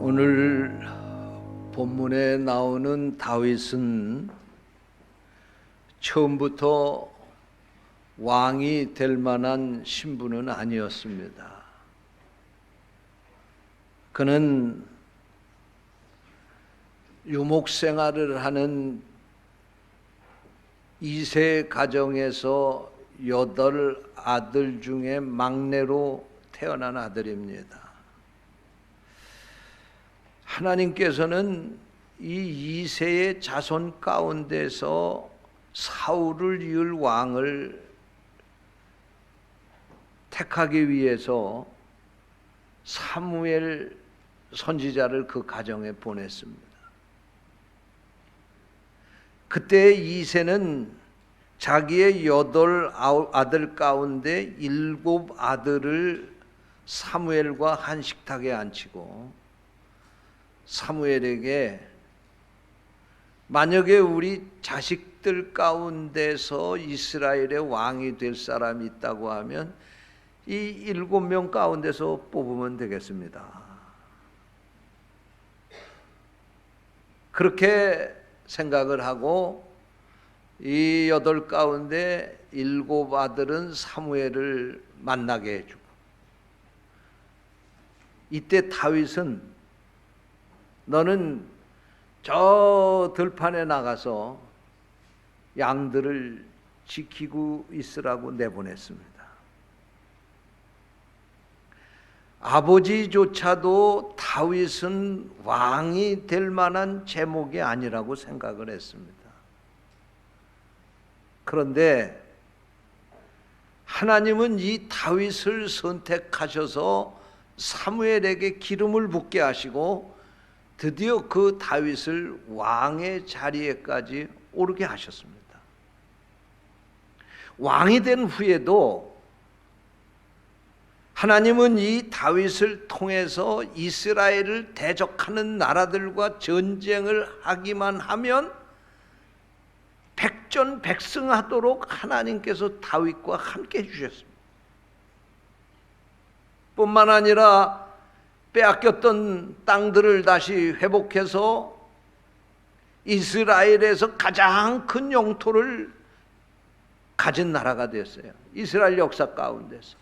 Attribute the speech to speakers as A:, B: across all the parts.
A: 오늘 본문에 나오는 다윗은 처음부터 왕이 될 만한 신분은 아니었습니다. 그는 유목 생활을 하는 2세 가정에서 8 아들 중에 막내로 태어난 아들입니다. 하나님께서는 이 2세의 자손 가운데서 사울을 이을 왕을 택하기 위해서 사무엘 선지자를 그 가정에 보냈습니다. 그때 2세는 자기의 8 아들 가운데 7 아들을 사무엘과 한 식탁에 앉히고 사무엘에게 만약에 우리 자식들 가운데서 이스라엘의 왕이 될 사람이 있다고 하면 이 7명 가운데서 뽑으면 되겠습니다. 그렇게 생각을 하고 이 8 가운데 7 아들은 사무엘을 만나게 해주고, 이때 다윗은 너는 저 들판에 나가서 양들을 지키고 있으라고 내보냈습니다. 아버지조차도 다윗은 왕이 될 만한 제목이 아니라고 생각을 했습니다. 그런데 하나님은 이 다윗을 선택하셔서 사무엘에게 기름을 붓게 하시고 드디어 그 다윗을 왕의 자리에까지 오르게 하셨습니다. 왕이 된 후에도 하나님은 이 다윗을 통해서 이스라엘을 대적하는 나라들과 전쟁을 하기만 하면 백전백승하도록 하나님께서 다윗과 함께 해주셨습니다. 뿐만 아니라 빼앗겼던 땅들을 다시 회복해서 이스라엘에서 가장 큰 영토를 가진 나라가 됐어요. 이스라엘 역사 가운데서.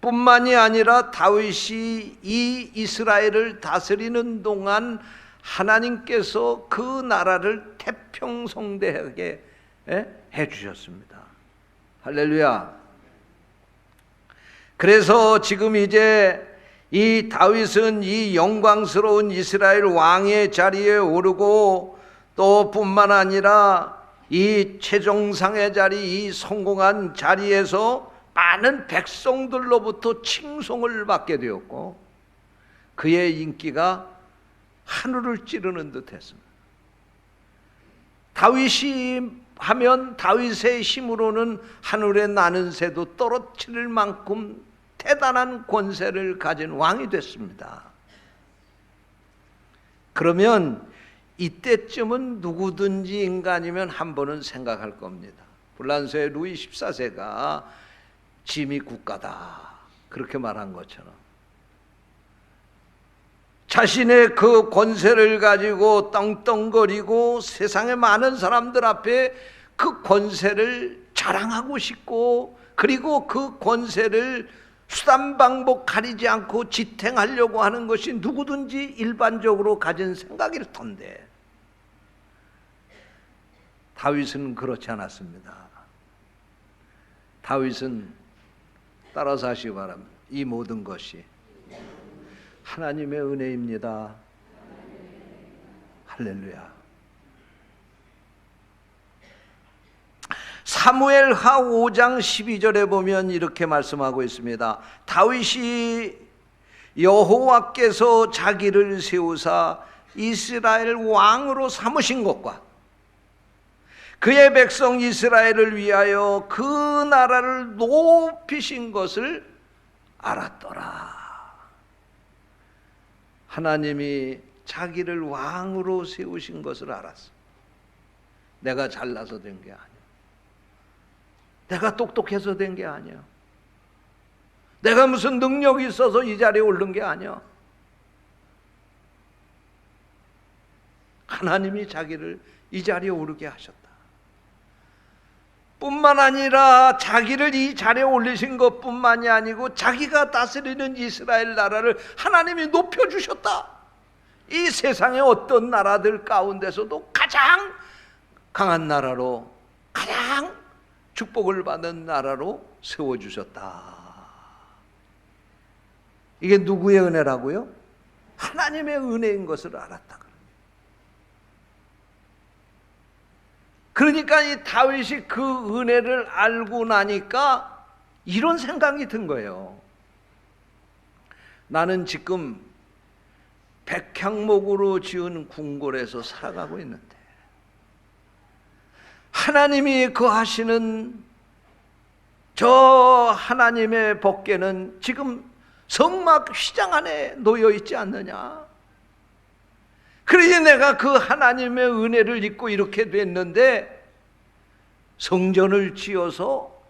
A: 뿐만이 아니라 다윗이 이 이스라엘을 다스리는 동안 하나님께서 그 나라를 태평성대하게 해주셨습니다. 할렐루야. 그래서 지금 이제 이 다윗은 이 영광스러운 이스라엘 왕의 자리에 오르고, 또 뿐만 아니라 이 최정상의 자리, 이 성공한 자리에서 많은 백성들로부터 칭송을 받게 되었고, 그의 인기가 하늘을 찌르는 듯 했습니다. 다윗이 하면 다윗의 힘으로는 하늘에 나는 새도 떨어뜨릴 만큼 대단한 권세를 가진 왕이 됐습니다. 그러면 이때쯤은 누구든지 인간이면 한 번은 생각할 겁니다. 불란서의 루이 14세가 짐이 국가다 그렇게 말한 것처럼 자신의 그 권세를 가지고 떵떵거리고 세상의 많은 사람들 앞에 그 권세를 자랑하고 싶고, 그리고 그 권세를 수단방법 가리지 않고 지탱하려고 하는 것이 누구든지 일반적으로 가진 생각일 텐데, 다윗은 그렇지 않았습니다. 다윗은 따라서 하시기 바랍니다. 이 모든 것이 하나님의 은혜입니다. 할렐루야. 사무엘하 5장 12절에 보면 이렇게 말씀하고 있습니다. 다윗이 여호와께서 자기를 세우사 이스라엘 왕으로 삼으신 것과 그의 백성 이스라엘을 위하여 그 나라를 높이신 것을 알았더라. 하나님이 자기를 왕으로 세우신 것을 알았어. 내가 잘나서 된 게 아니야. 내가 똑똑해서 된 게 아니야. 내가 무슨 능력이 있어서 이 자리에 오른 게 아니야. 하나님이 자기를 이 자리에 오르게 하셨다. 뿐만 아니라 자기를 이 자리에 올리신 것뿐만이 아니고 자기가 다스리는 이스라엘 나라를 하나님이 높여주셨다. 이 세상의 어떤 나라들 가운데서도 가장 강한 나라로, 가장 축복을 받은 나라로 세워주셨다. 이게 누구의 은혜라고요? 하나님의 은혜인 것을 알았다. 그러니까 이 다윗이 그 은혜를 알고 나니까 이런 생각이 든 거예요. 나는 지금 백향목으로 지은 궁궐에서 살아가고 있는데 하나님이 거하시는 저 하나님의 법궤는 지금 성막 휘장 안에 놓여 있지 않느냐. 그러니 내가 그 하나님의 은혜를 잊고 이렇게 됐는데 성전을 지어서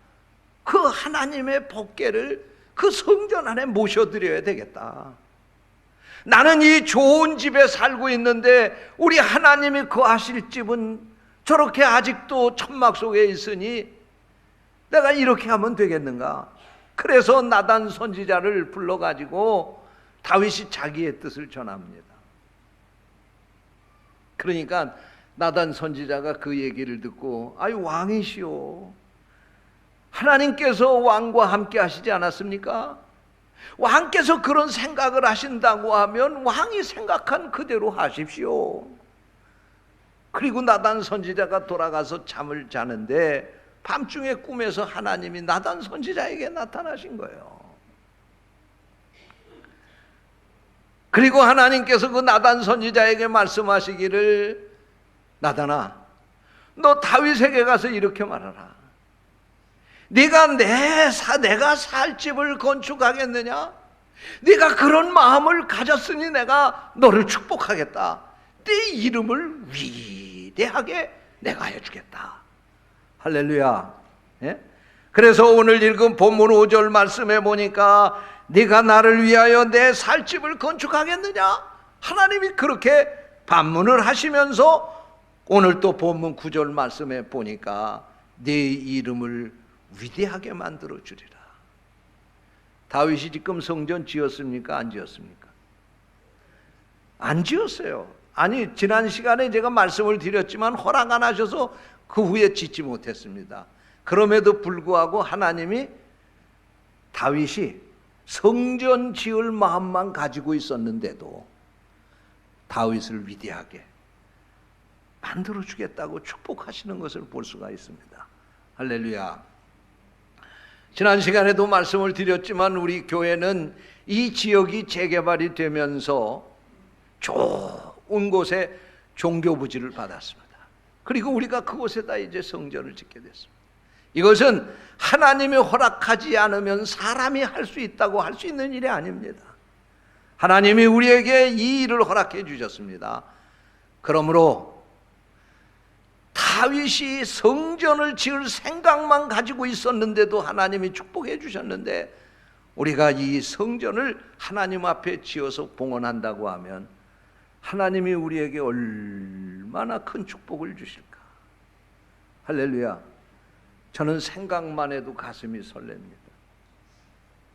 A: 그 하나님의 법궤를 그 성전 안에 모셔드려야 되겠다. 나는 이 좋은 집에 살고 있는데 우리 하나님이 거하실 집은 저렇게 아직도 천막 속에 있으니 내가 이렇게 하면 되겠는가? 그래서 나단 선지자를 불러가지고 다윗이 자기의 뜻을 전합니다. 그러니까 나단 선지자가 그 얘기를 듣고 아유 왕이시오, 하나님께서 왕과 함께 하시지 않았습니까? 왕께서 그런 생각을 하신다고 하면 왕이 생각한 그대로 하십시오. 그리고 나단 선지자가 돌아가서 잠을 자는데 밤중에 꿈에서 하나님이 나단 선지자에게 나타나신 거예요. 그리고 하나님께서 그 나단 선지자에게 말씀하시기를, 나단아, 너 다윗에게 가서 이렇게 말하라. 네가 내가 살 집을 건축하겠느냐? 네가 그런 마음을 가졌으니 내가 너를 축복하겠다. 네 이름을 위대하게 내가 해주겠다. 할렐루야. 예? 그래서 오늘 읽은 본문 5절 말씀에 보니까 네가 나를 위하여 내 살 집을 건축하겠느냐? 하나님이 그렇게 반문을 하시면서 오늘 또 본문 9절 말씀에 보니까 네 이름을 위대하게 만들어 주리라. 다윗이 지금 성전 지었습니까? 안 지었습니까? 안 지었어요. 아니, 지난 시간에 제가 말씀을 드렸지만 허락 안 하셔서 그 후에 짓지 못했습니다. 그럼에도 불구하고 하나님이 다윗이 성전 지을 마음만 가지고 있었는데도 다윗을 위대하게 만들어 주겠다고 축복하시는 것을 볼 수가 있습니다. 할렐루야. 지난 시간에도 말씀을 드렸지만 우리 교회는 이 지역이 재개발이 되면서 좋은 곳에 종교부지를 받았습니다. 그리고 우리가 그곳에다 이제 성전을 짓게 됐습니다. 이것은 하나님이 허락하지 않으면 사람이 할 수 있다고 할 수 있는 일이 아닙니다. 하나님이 우리에게 이 일을 허락해 주셨습니다. 그러므로 다윗이 성전을 지을 생각만 가지고 있었는데도 하나님이 축복해 주셨는데 우리가 이 성전을 하나님 앞에 지어서 봉헌한다고 하면 하나님이 우리에게 얼마나 큰 축복을 주실까. 할렐루야. 저는 생각만 해도 가슴이 설렙니다.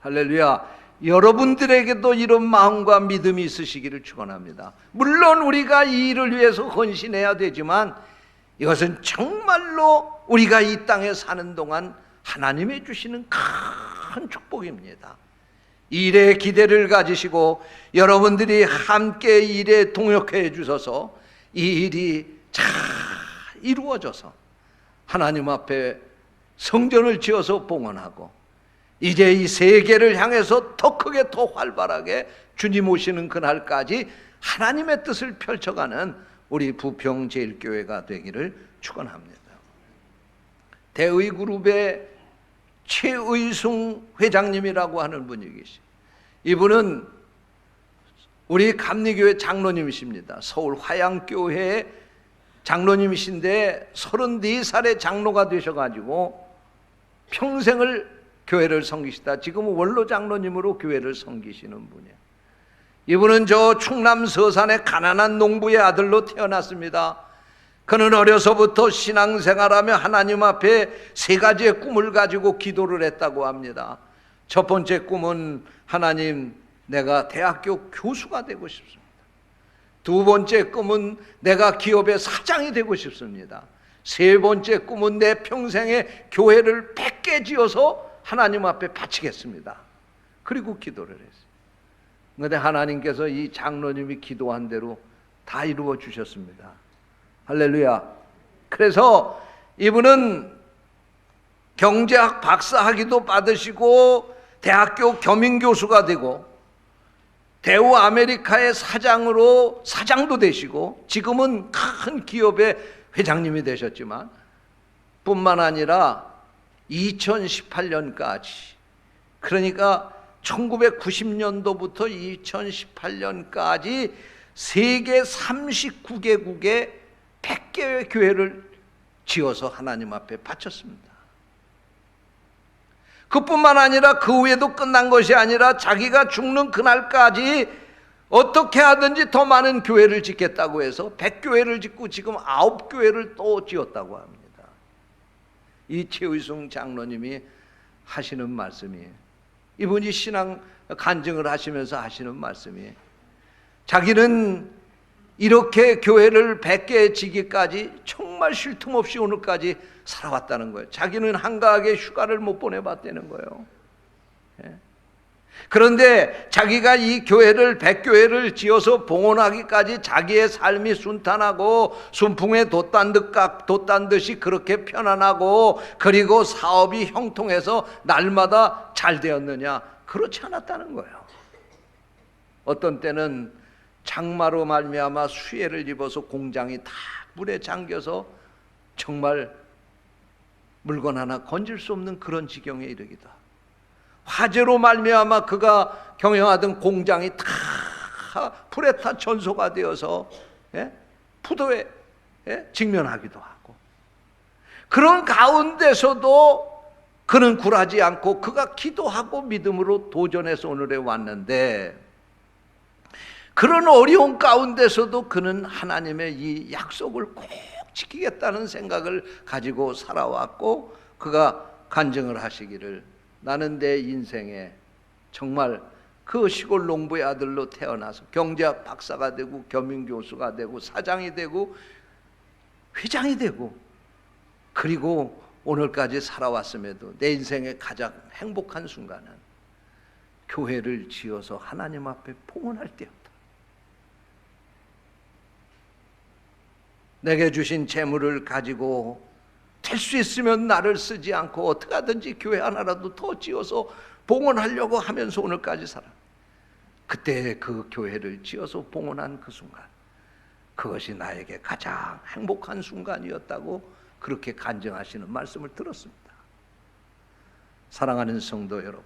A: 할렐루야. 여러분들에게도 이런 마음과 믿음이 있으시기를 축원합니다. 물론 우리가 이 일을 위해서 헌신해야 되지만 이것은 정말로 우리가 이 땅에 사는 동안 하나님이 주시는 큰 축복입니다. 일에 기대를 가지시고 여러분들이 함께 일에 동역해 주셔서 이 일이 잘 이루어져서 하나님 앞에 성전을 지어서 봉헌하고 이제 이 세계를 향해서 더 크게 더 활발하게 주님 오시는 그날까지 하나님의 뜻을 펼쳐가는 우리 부평제일교회가 되기를 축원합니다. 대의그룹의 최의숭 회장님이라고 하는 분이 계시죠. 이분은 우리 감리교회 장로님이십니다. 서울 화양교회 장로님이신데 34살에 장로가 되셔가지고 평생을 교회를 섬기시다 지금은 원로 장로님으로 교회를 섬기시는 분이에요. 이분은 저 충남 서산의 가난한 농부의 아들로 태어났습니다. 그는 어려서부터 신앙생활하며 하나님 앞에 세 가지의 꿈을 가지고 기도를 했다고 합니다. 첫 번째 꿈은 하나님, 내가 대학교 교수가 되고 싶습니다. 두 번째 꿈은 내가 기업의 사장이 되고 싶습니다. 세 번째 꿈은 내 평생에 교회를 100개 지어서 하나님 앞에 바치겠습니다. 그리고 기도를 했어요. 그런데 하나님께서 이 장로님이 기도한 대로 다 이루어 주셨습니다. 할렐루야. 그래서 이분은 경제학 박사학위도 받으시고 대학교 겸임교수가 되고 대우 아메리카의 사장도 되시고 지금은 큰 기업의 회장님이 되셨지만 뿐만 아니라 2018년까지, 그러니까 1990년도부터 2018년까지 세계 39개국에 100개의 교회를 지어서 하나님 앞에 바쳤습니다. 그뿐만 아니라 그 후에도 끝난 것이 아니라 자기가 죽는 그날까지 어떻게 하든지 더 많은 교회를 짓겠다고 해서 100교회를 짓고 지금 9교회를 또 지었다고 합니다. 이 최의순 장로님이 하시는 말씀이에요. 이분이 신앙 간증을 하시면서 하시는 말씀이에요. 자기는 이렇게 교회를 100개 지기까지 정말 쉴 틈 없이 오늘까지 살아왔다는 거예요. 자기는 한가하게 휴가를 못 보내봤다는 거예요. 그런데 자기가 이 교회를 100교회를 지어서 봉헌하기까지 자기의 삶이 순탄하고 순풍에 돛단 듯이 그렇게 편안하고 그리고 사업이 형통해서 날마다 잘 되었느냐? 그렇지 않았다는 거예요. 어떤 때는 장마로 말미암아 수해를 입어서 공장이 다 물에 잠겨서 정말 물건 하나 건질 수 없는 그런 지경에 이르기도 하고, 화재로 말미암아 그가 경영하던 공장이 다 불에 타 전소가 되어서 부도에 직면하기도 하고, 그런 가운데서도 그는 굴하지 않고 그가 기도하고 믿음으로 도전해서 오늘에 왔는데, 그런 어려운 가운데서도 그는 하나님의 이 약속을 꼭 지키겠다는 생각을 가지고 살아왔고, 그가 간증을 하시기를, 나는 내 인생에 정말 그 시골 농부의 아들로 태어나서 경제학 박사가 되고 겸임교수가 되고 사장이 되고 회장이 되고 그리고 오늘까지 살아왔음에도 내 인생의 가장 행복한 순간은 교회를 지어서 하나님 앞에 봉헌할 때였다. 내게 주신 재물을 가지고 될 수 있으면 나를 쓰지 않고 어떻게 하든지 교회 하나라도 더 지어서 봉헌하려고 하면서 오늘까지 살아. 그때 그 교회를 지어서 봉헌한 그 순간, 그것이 나에게 가장 행복한 순간이었다고 그렇게 간증하시는 말씀을 들었습니다. 사랑하는 성도 여러분,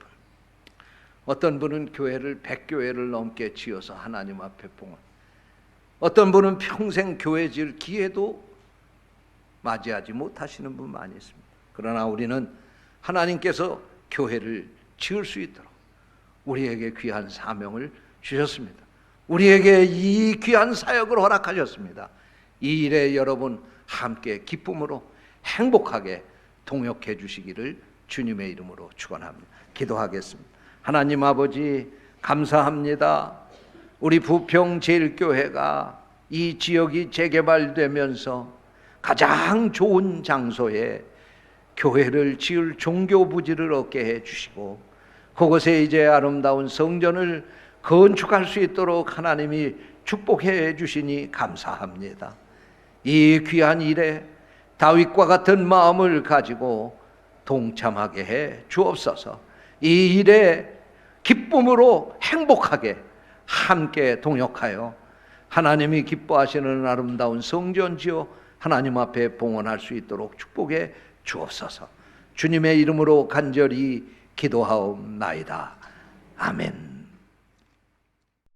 A: 어떤 분은 교회를 100교회를 넘게 지어서 하나님 앞에 봉헌, 어떤 분은 평생 교회 지을 기회도 맞이하지 못하시는 분 많이 있습니다. 그러나 우리는 하나님께서 교회를 지을 수 있도록 우리에게 귀한 사명을 주셨습니다. 우리에게 이 귀한 사역을 허락하셨습니다. 이 일에 여러분 함께 기쁨으로 행복하게 동역해 주시기를 주님의 이름으로 축원합니다. 기도하겠습니다. 하나님 아버지, 감사합니다. 우리 부평 제일교회가 이 지역이 재개발되면서 가장 좋은 장소에 교회를 지을 종교 부지를 얻게 해주시고, 그곳에 이제 아름다운 성전을 건축할 수 있도록 하나님이 축복해 주시니 감사합니다. 이 귀한 일에 다윗과 같은 마음을 가지고 동참하게 해 주옵소서. 이 일에 기쁨으로 행복하게 함께 동역하여 하나님이 기뻐하시는 아름다운 성전 지어 하나님 앞에 봉헌할 수 있도록 축복해 주옵소서. 주님의 이름으로 간절히 기도하옵나이다. 아멘.